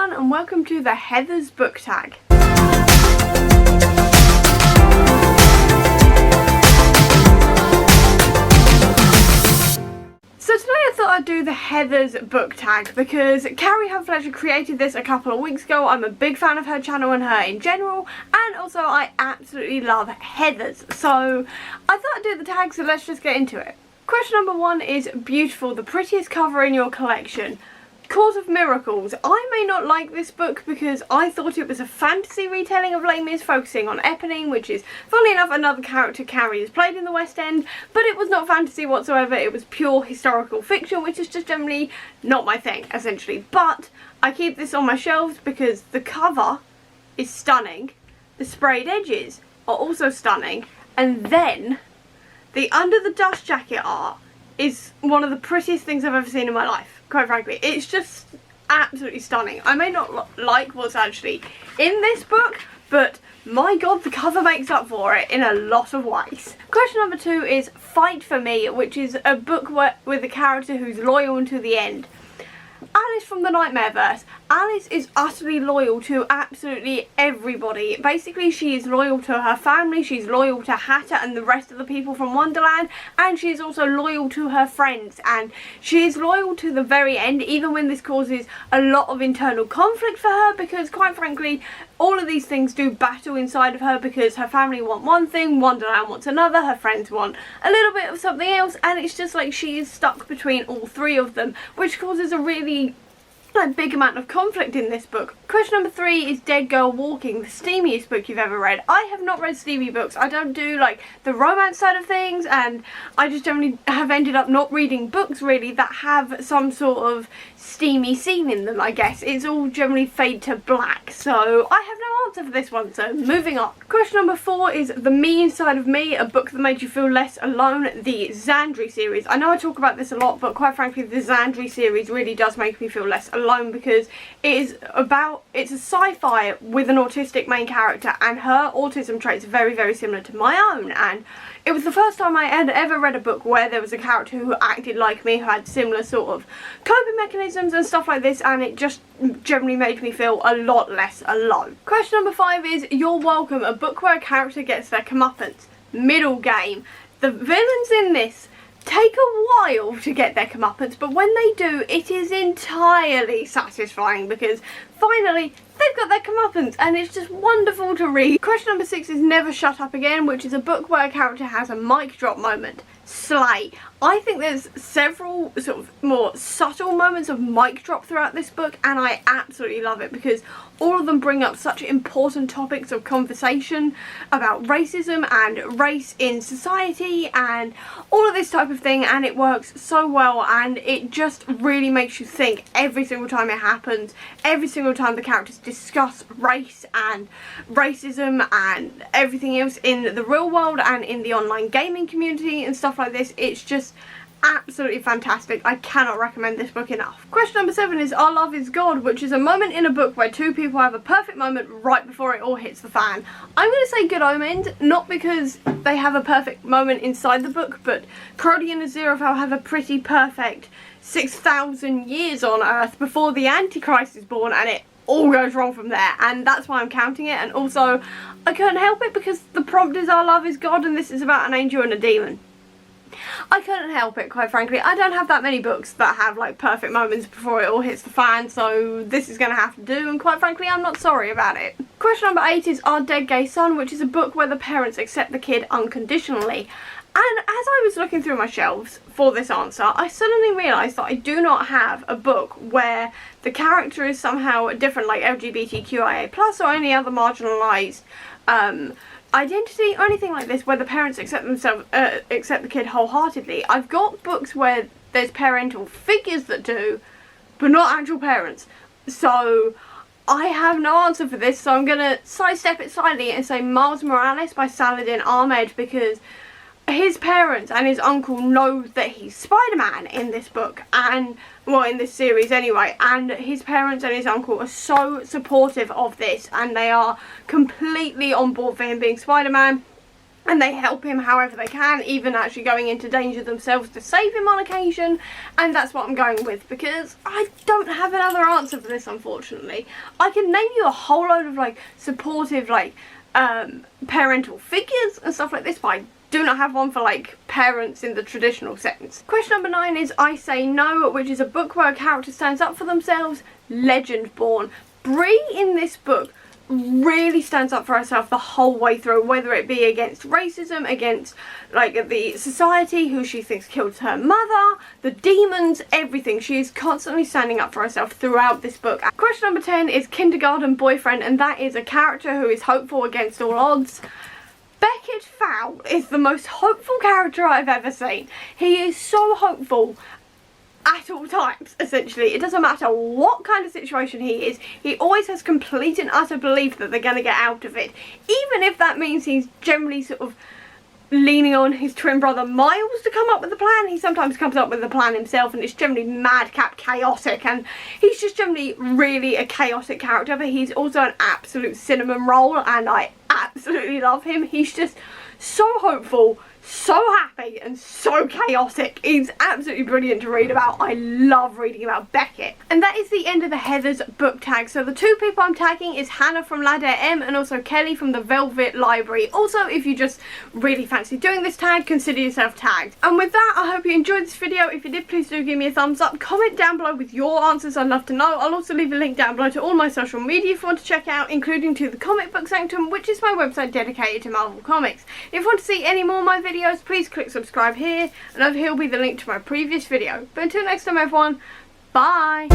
everyone and welcome to the Heather's book tag. So today I thought I'd do the Heather's book tag because Carrie Fletcher created this a couple of weeks ago. I'm a big fan of her channel and her in general, and also I absolutely love Heather's. So I thought I'd do the tag, so let's just get into it. Question number 1 is beautiful, the prettiest cover in your collection. Court of Miracles. I may not like this book because I thought it was a fantasy retelling of Les Mis focusing on Eponine, which is, funnily enough, another character Carrie has played in the West End, but it was not fantasy whatsoever. It was pure historical fiction, which is just generally not my thing, essentially. But I keep this on my shelves because the cover is stunning, the sprayed edges are also stunning, and then the under the dust jacket art is one of the prettiest things I've ever seen in my life, quite frankly. It's just absolutely stunning. I may not like what's actually in this book, but my god, the cover makes up for it in a lot of ways. Question number 2 is Fight For Me, which is a book with a character who's loyal until the end. Alice from the Nightmareverse. Alice is utterly loyal to absolutely everybody. Basically, she is loyal to her family, she's loyal to Hatter and the rest of the people from Wonderland, and she is also loyal to her friends, and she is loyal to the very end, even when this causes a lot of internal conflict for her, because quite frankly, all of these things do battle inside of her because her family want one thing, Wonderland wants another, her friends want a little bit of something else, and it's just like she is stuck between all three of them, which causes a really big amount of conflict in this book. Question number 3 is Dead Girl Walking, the steamiest book you've ever read. I have not read steamy books. I don't do like the romance side of things, and I just generally have ended up not reading books really that have some sort of steamy scene in them, I guess. It's all generally fade to black, so I have no answer for this one, so moving on. Question number 4 is The Me Inside of Me, a book that made you feel less alone, the Xandri series. I know I talk about this a lot, but quite frankly the Xandri series really does make me feel less alone because it's a sci-fi with an autistic main character, and her autism traits are very, very similar to my own, and it was the first time I had ever read a book where there was a character who acted like me, who had similar sort of coping mechanisms and stuff like this, and it just generally made me feel a lot less alone. Question number 5 is Youre Welcome, a book where a character gets their comeuppance. Middle game. The villains in this take a while to get their comeuppance, but when they do, it is entirely satisfying because finally they've got their comeuppance and it's just wonderful to read. Question number 6 is Never Shut Up Again, which is a book where a character has a mic drop moment. Slay. I think there's several sort of more subtle moments of mic drop throughout this book, and I absolutely love it because all of them bring up such important topics of conversation about racism and race in society and all of this type of thing, and it works so well, and it just really makes you think every single time it happens, every single time the characters discuss race and racism and everything else in the real world and in the online gaming community and stuff like this. It's just absolutely fantastic. I cannot recommend this book enough. Question number 7 is Our Love Is God, which is a moment in a book where two people have a perfect moment right before it all hits the fan. I'm going to say Good Omens, not because they have a perfect moment inside the book, but Crowley and Aziraphale have a pretty perfect 6,000 years on Earth before the Antichrist is born, and it all goes wrong from there, and that's why I'm counting it. And also I couldn't help it because the prompt is Our Love Is God, and this is about an angel and a demon. I couldn't help it, quite frankly. I don't have that many books that have like perfect moments before it all hits the fan, so this is going to have to do, and quite frankly I'm not sorry about it. Question number 8 is Our Dead Gay Son, which is a book where the parents accept the kid unconditionally. And as I was looking through my shelves for this answer, I suddenly realised that I do not have a book where the character is somehow different, like LGBTQIA+ or any other marginalised identity or anything like this, where the parents accept the kid wholeheartedly. I've got books where there's parental figures that do, but not actual parents. So I have no answer for this, so I'm gonna sidestep it slightly and say Miles Morales by Saladin Ahmed, because his parents and his uncle know that he's Spider-Man in this book, and well, in this series anyway, and his parents and his uncle are so supportive of this, and they are completely on board for him being Spider-Man. and they help him however they can, even actually going into danger themselves to save him on occasion. And that's what I'm going with, because I don't have another answer for this, unfortunately. I can name you a whole load of like supportive like parental figures and stuff like this, but I do not have one for like parents in the traditional sense. Question number 9 is I Say No, which is a book where a character stands up for themselves. Legend born. Bree in this book really stands up for herself the whole way through, whether it be against racism, against like the society who she thinks killed her mother, the demons, everything. She is constantly standing up for herself throughout this book. Question number 10 is kindergarten boyfriend, and that is a character who is hopeful against all odds. Beckett Fowl is the most hopeful character I've ever seen. He is so hopeful at all times, essentially. It doesn't matter what kind of situation he is, he always has complete and utter belief that they're going to get out of it. Even if that means he's generally sort of leaning on his twin brother Miles to come up with the plan, he sometimes comes up with the plan himself, and it's generally madcap chaotic, and he's just generally really a chaotic character, but he's also an absolute cinnamon roll, and I absolutely love him. He's just so hopeful, so happy, and so chaotic. He's absolutely brilliant to read about. I love reading about Beckett. And that is the end of the Heathers book tag. So the 2 people I'm tagging is Hannah from Ladder M and also Kelly from the Velvet Library. Also, if you just really fancy doing this tag, consider yourself tagged. And with that, I hope you enjoyed this video. If you did, please do give me a thumbs up. Comment down below with your answers. I'd love to know. I'll also leave a link down below to all my social media if you want to check out, including to the Comic Book Sanctum, which is my website dedicated to Marvel Comics. If you want to see any more of my videos, please click subscribe here, and over here will be the link to my previous video. But until next time everyone, bye!